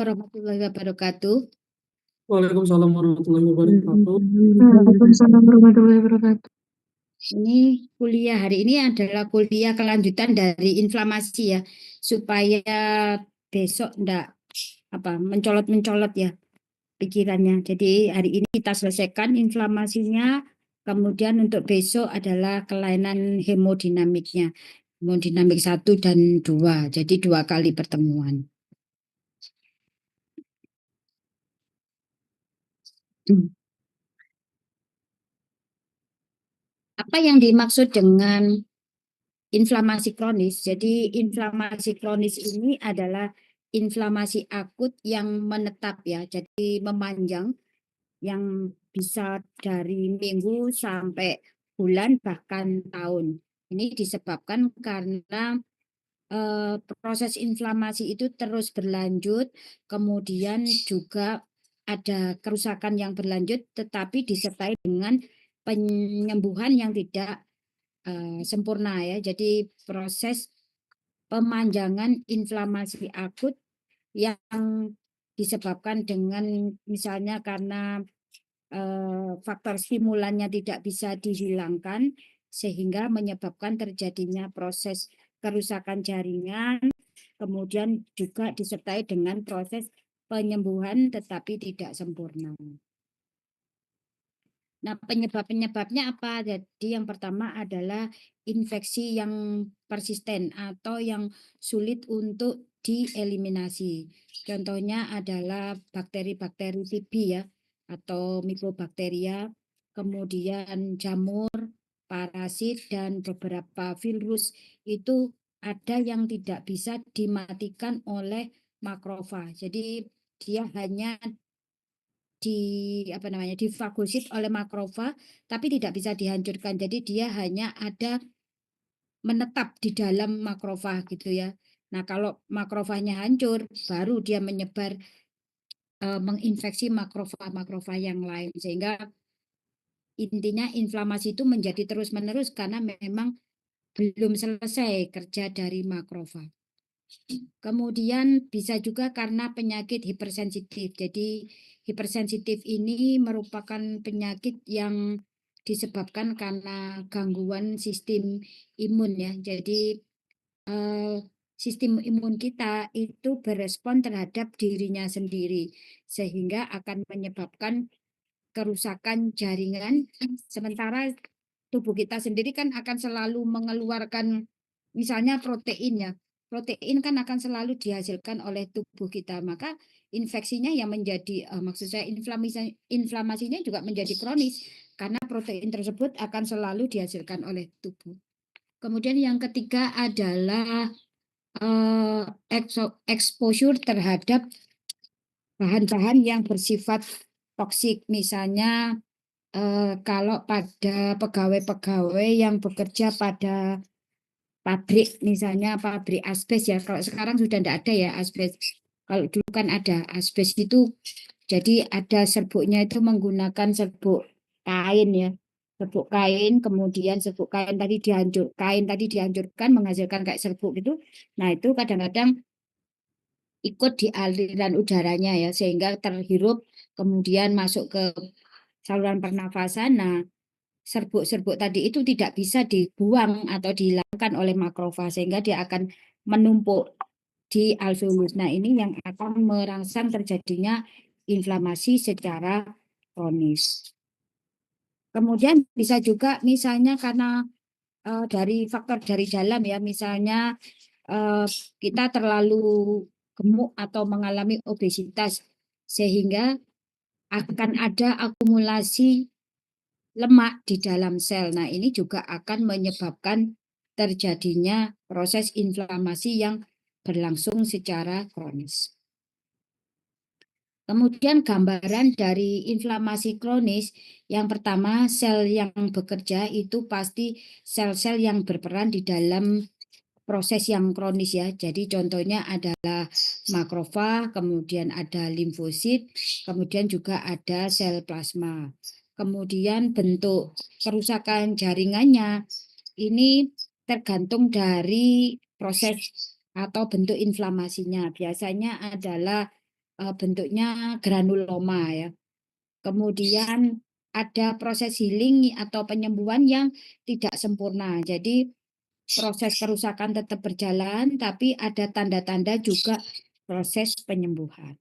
Warahmatullahi wabarakatuh. Waalaikumsalam warahmatullahi wabarakatuh. Waalaikumsalam warahmatullahi wabarakatuh. Ini kuliah hari ini adalah kuliah kelanjutan dari inflamasi ya, supaya besok enggak mencolot-mencolot ya pikirannya. Jadi hari ini kita selesaikan inflamasinya, kemudian untuk besok adalah kelainan hemodinamiknya, hemodinamik 1 dan 2. Jadi 2 kali pertemuan. Apa yang dimaksud dengan inflamasi kronis? Jadi inflamasi kronis ini adalah inflamasi akut yang menetap ya, jadi memanjang yang bisa dari minggu sampai bulan bahkan tahun. Ini disebabkan karena proses inflamasi itu terus berlanjut, kemudian juga ada kerusakan yang berlanjut, tetapi disertai dengan penyembuhan yang tidak sempurna ya. Jadi proses pemanjangan inflamasi akut yang disebabkan dengan misalnya karena faktor stimulannya tidak bisa dihilangkan sehingga menyebabkan terjadinya proses kerusakan jaringan, kemudian juga disertai dengan proses penyembuhan tetapi tidak sempurna. Nah, penyebab-penyebabnya apa? Jadi yang pertama adalah infeksi yang persisten atau yang sulit untuk dieliminasi. Contohnya adalah bakteri-bakteri TB ya, atau mikrobakteria, kemudian jamur, parasit, dan beberapa virus itu ada yang tidak bisa dimatikan oleh makrofag. Jadi dia hanya difagosit oleh makrofag tapi tidak bisa dihancurkan. Jadi dia hanya ada menetap di dalam makrofag gitu ya. Nah, kalau makrofagnya hancur baru dia menyebar menginfeksi makrofag yang lain sehingga intinya inflamasi itu menjadi terus-menerus karena memang belum selesai kerja dari makrofag. Kemudian bisa juga karena penyakit hipersensitif. Jadi hipersensitif ini merupakan penyakit yang disebabkan karena gangguan sistem imun ya. Jadi sistem imun kita itu berespon terhadap dirinya sendiri sehingga akan menyebabkan kerusakan jaringan. Sementara tubuh kita sendiri kan akan selalu mengeluarkan misalnya protein ya. Protein kan akan selalu dihasilkan oleh tubuh kita. Maka infeksinya yang menjadi maksud saya inflamasinya juga menjadi kronis karena protein tersebut akan selalu dihasilkan oleh tubuh. Kemudian yang ketiga adalah exposure terhadap bahan-bahan yang bersifat toksik. Misalnya kalau pada pegawai-pegawai yang bekerja pada pabrik, misalnya pabrik asbes ya, kalau sekarang sudah tidak ada ya asbes. Kalau dulu kan ada asbes itu, jadi ada serbuknya itu menggunakan serbuk kain ya, serbuk kain, kemudian serbuk kain tadi dihancurkan menghasilkan kayak serbuk gitu. Nah itu kadang-kadang ikut di aliran udaranya ya, sehingga terhirup kemudian masuk ke saluran pernafasan. Nah serbuk-serbuk tadi itu tidak bisa dibuang atau dihilangkan oleh makrofag sehingga dia akan menumpuk di alveolus. Nah, ini yang akan merangsang terjadinya inflamasi secara kronis. Kemudian bisa juga misalnya karena dari faktor dari dalam ya, misalnya kita terlalu gemuk atau mengalami obesitas sehingga akan ada akumulasi lemak di dalam sel. Nah, ini juga akan menyebabkan terjadinya proses inflamasi yang berlangsung secara kronis. Kemudian gambaran dari inflamasi kronis, yang pertama sel yang bekerja itu pasti sel-sel yang berperan di dalam proses yang kronis ya. Jadi contohnya adalah makrofag, kemudian ada limfosit, kemudian juga ada sel plasma. Kemudian bentuk kerusakan jaringannya ini tergantung dari proses atau bentuk inflamasinya. Biasanya adalah bentuknya granuloma ya. Kemudian ada proses healing atau penyembuhan yang tidak sempurna. Jadi proses kerusakan tetap berjalan, tapi ada tanda-tanda juga proses penyembuhan.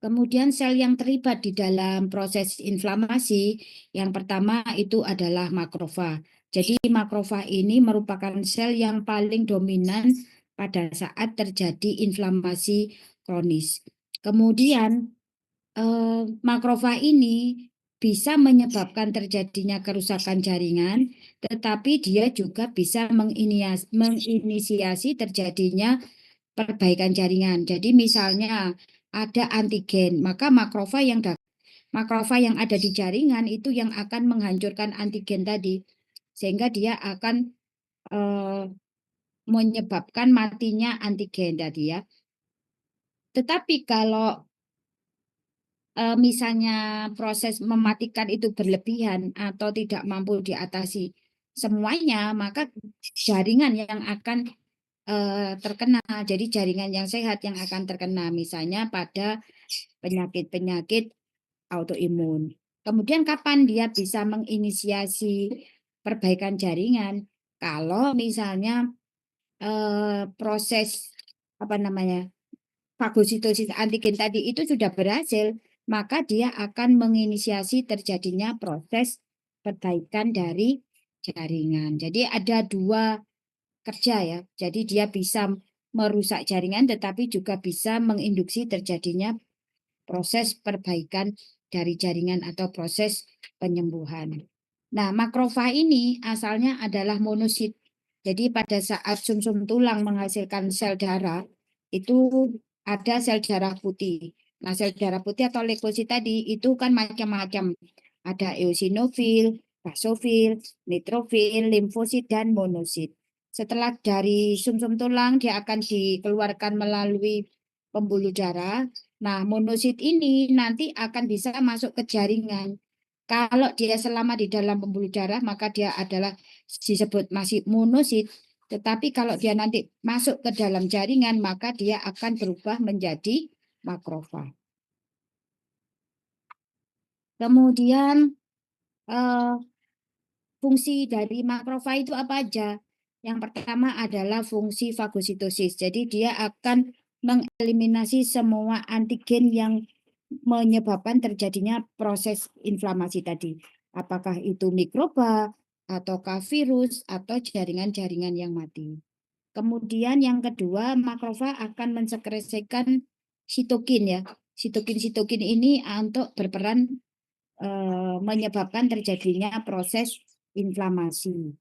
Kemudian sel yang terlibat di dalam proses inflamasi, yang pertama itu adalah makrofag. Jadi makrofag ini merupakan sel yang paling dominan pada saat terjadi inflamasi kronis. Kemudian makrofag ini bisa menyebabkan terjadinya kerusakan jaringan, tetapi dia juga bisa menginisiasi terjadinya perbaikan jaringan. Jadi misalnya ada antigen, maka makrofag yang ada di jaringan itu yang akan menghancurkan antigen tadi, sehingga dia akan menyebabkan matinya antigen tadi ya. Tetapi kalau misalnya proses mematikan itu berlebihan atau tidak mampu diatasi semuanya, maka jaringan yang akan terkena. Jadi jaringan yang sehat yang akan terkena, misalnya pada penyakit-penyakit autoimun. Kemudian kapan dia bisa menginisiasi perbaikan jaringan? Kalau misalnya proses fagositosis antigen tadi itu sudah berhasil, maka dia akan menginisiasi terjadinya proses perbaikan dari jaringan. Jadi ada dua kerja ya. Jadi dia bisa merusak jaringan tetapi juga bisa menginduksi terjadinya proses perbaikan dari jaringan atau proses penyembuhan. Nah, makrofag ini asalnya adalah monosit. Jadi pada saat sumsum tulang menghasilkan sel darah, itu ada sel darah putih. Nah, sel darah putih atau leukosit tadi itu kan macam-macam. Ada eosinofil, basofil, neutrofil, limfosit, dan monosit. Setelah dari sumsum tulang, dia akan dikeluarkan melalui pembuluh darah. Nah, monosit ini nanti akan bisa masuk ke jaringan. Kalau dia selama di dalam pembuluh darah, maka dia adalah disebut masih monosit. Tetapi kalau dia nanti masuk ke dalam jaringan, maka dia akan berubah menjadi makrofag. Kemudian fungsi dari makrofag itu apa aja? Yang pertama adalah fungsi fagositosis. Jadi dia akan mengeliminasi semua antigen yang menyebabkan terjadinya proses inflamasi tadi. Apakah itu mikroba, ataukah virus, atau jaringan-jaringan yang mati. Kemudian yang kedua, makrofag akan mensekresikan sitokin ya. Sitokin-sitokin ini untuk berperan menyebabkan terjadinya proses inflamasi.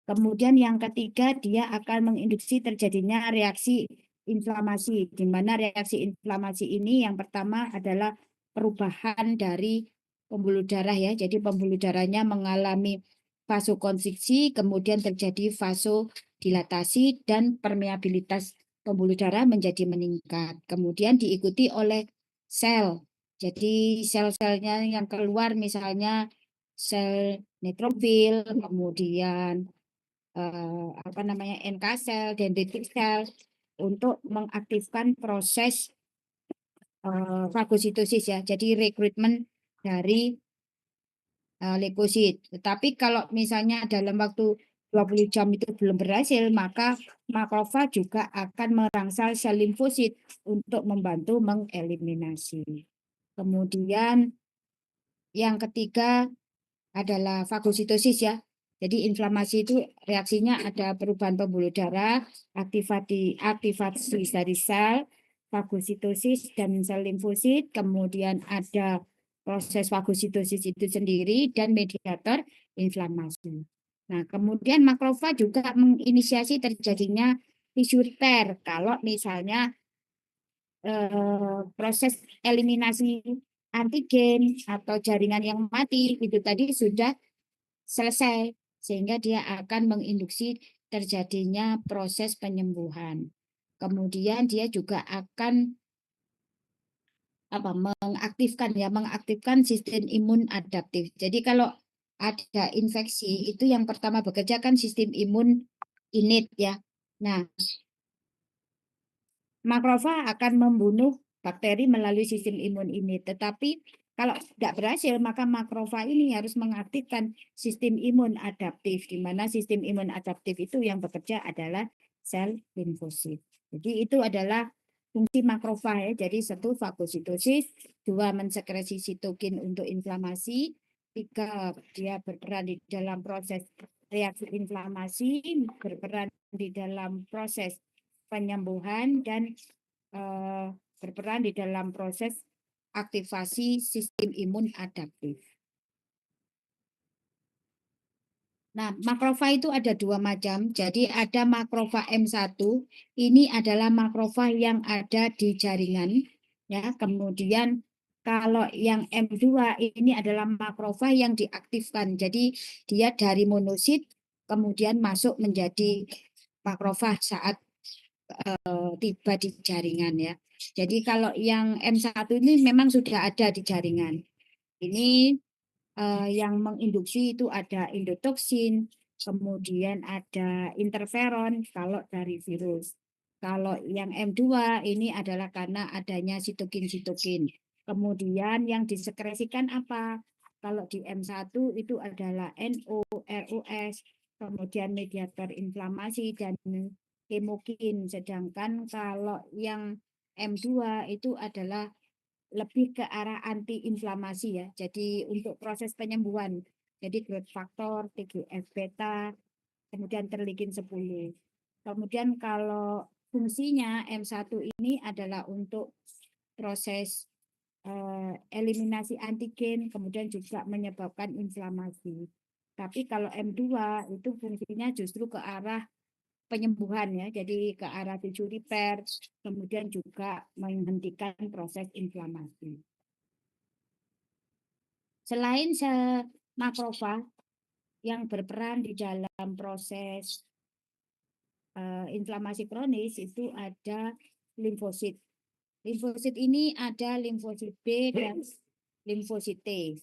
Kemudian yang ketiga, dia akan menginduksi terjadinya reaksi inflamasi, di mana reaksi inflamasi ini yang pertama adalah perubahan dari pembuluh darah ya. Jadi pembuluh darahnya mengalami vasokonstriksi, kemudian terjadi vasodilatasi dan permeabilitas pembuluh darah menjadi meningkat. Kemudian diikuti oleh sel. Jadi sel-selnya yang keluar misalnya sel neutrofil, kemudian NK sel, dendritic sel untuk mengaktifkan proses fagositosis ya. Jadi rekrutmen dari leukosit. Tetapi kalau misalnya dalam waktu 20 jam itu belum berhasil, maka makrofag juga akan merangsang sel limfosit untuk membantu mengeliminasi. Kemudian yang ketiga adalah fagositosis ya. Jadi inflamasi itu reaksinya ada perubahan pembuluh darah, aktivasi dari sel, fagositosis dan sel limfosit, kemudian ada proses fagositosis itu sendiri dan mediator inflamasi. Nah, kemudian makrofag juga menginisiasi terjadinya tissue repair kalau misalnya proses eliminasi antigen atau jaringan yang mati itu tadi sudah selesai, sehingga dia akan menginduksi terjadinya proses penyembuhan. Kemudian dia juga akan mengaktifkan sistem imun adaptif. Jadi kalau ada infeksi itu yang pertama bekerja kan sistem imun innate ya. Nah, makrofag akan membunuh bakteri melalui sistem imun ini. Tetapi kalau tidak berhasil, maka makrofag ini harus mengaktifkan sistem imun adaptif, di mana sistem imun adaptif itu yang bekerja adalah sel limfosit. Jadi itu adalah fungsi makrofag ya. Jadi satu, fagositosis, dua, mensekresi sitokin untuk inflamasi, tiga, dia berperan di dalam proses reaksi inflamasi, berperan di dalam proses penyembuhan, dan berperan di dalam proses aktivasi sistem imun adaptif. Nah, makrofag itu ada dua macam. Jadi ada makrofag M1, ini adalah makrofag yang ada di jaringan. Ya, kemudian kalau yang M2 ini adalah makrofag yang diaktifkan. Jadi dia dari monosit kemudian masuk menjadi makrofag saat tiba di jaringan ya. Jadi kalau yang M1 ini memang sudah ada di jaringan. Ini yang menginduksi itu ada endotoksin, kemudian ada interferon kalau dari virus. Kalau yang M2 ini adalah karena adanya sitokin-sitokin. Kemudian yang disekresikan apa? Kalau di M1 itu adalah NO, ROS, kemudian mediator inflamasi dan hemokin. Sedangkan kalau yang M2 itu adalah lebih ke arah anti-inflamasi ya. Jadi untuk proses penyembuhan. Jadi growth factor, TGF beta, kemudian interleukin 10. Kemudian kalau fungsinya M1 ini adalah untuk proses eliminasi antigen, kemudian juga menyebabkan inflamasi. Tapi kalau M2 itu fungsinya justru ke arah penyembuhan ya, jadi ke arah tissue repair, kemudian juga menghentikan proses inflamasi. Selain sel makrofag yang berperan di dalam proses inflamasi kronis, itu ada limfosit. Limfosit ini ada limfosit B dan limfosit T.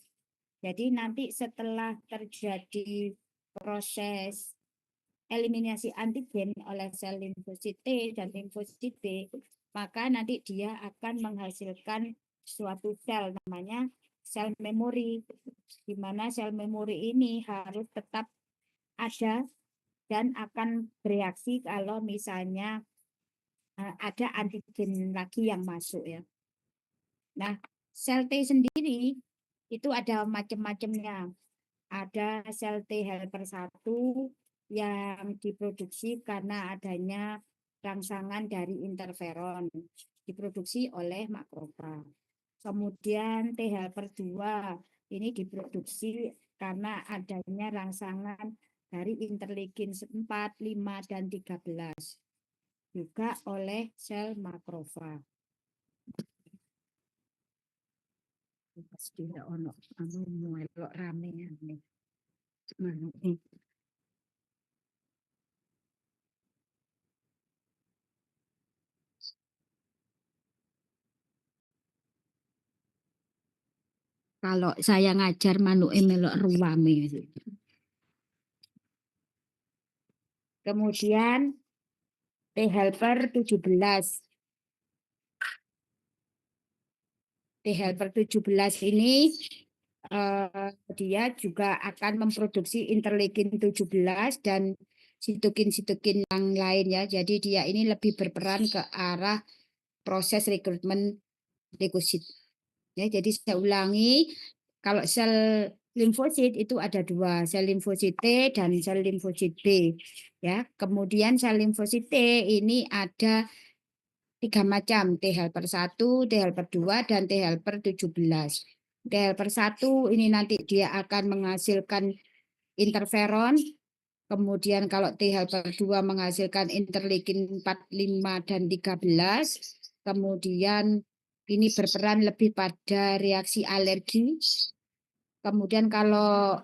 Jadi nanti setelah terjadi proses eliminasi antigen oleh sel limfosit T dan limfosit B, maka nanti dia akan menghasilkan suatu sel namanya sel memori, di mana sel memori ini harus tetap ada dan akan bereaksi kalau misalnya ada antigen lagi yang masuk ya. Nah, sel T sendiri itu ada macam-macamnya. Ada sel T helper 1 yang diproduksi karena adanya rangsangan dari interferon, diproduksi oleh makrofag. Kemudian T helper 2 ini diproduksi karena adanya rangsangan dari interleukin 4, 5, dan 13 juga oleh sel makrofag. Pasti ono melok rame nih. Kalau saya ngajar manuke melok ruame. Kemudian T helper 17. T helper 17 ini dia juga akan memproduksi interleukin 17 dan sitokin-sitokin yang lain ya. Jadi dia ini lebih berperan ke arah proses rekrutmen leukosit. Ya, jadi saya ulangi, kalau sel limfosit itu ada dua, sel limfosit T dan sel limfosit B. Ya, kemudian sel limfosit T ini ada 3 macam, T helper 1, T helper 2, dan T helper 17. T helper 1 ini nanti dia akan menghasilkan interferon, kemudian kalau T helper 2 menghasilkan interleukin 4, 5, dan 13, kemudian ini berperan lebih pada reaksi alergi. Kemudian kalau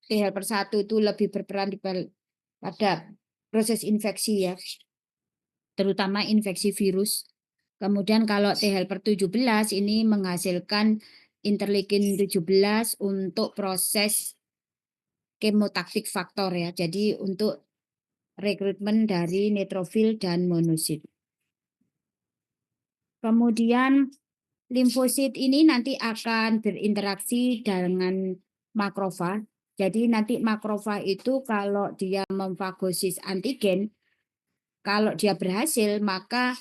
T helper 1 itu lebih berperan pada proses infeksi ya, terutama infeksi virus. Kemudian kalau T helper 17 ini menghasilkan interleukin 17 untuk proses kemotaktik faktor ya. Jadi untuk rekrutmen dari neutrofil dan monosit. Kemudian limfosit ini nanti akan berinteraksi dengan makrofag. Jadi nanti makrofag itu kalau dia memfagosis antigen, kalau dia berhasil maka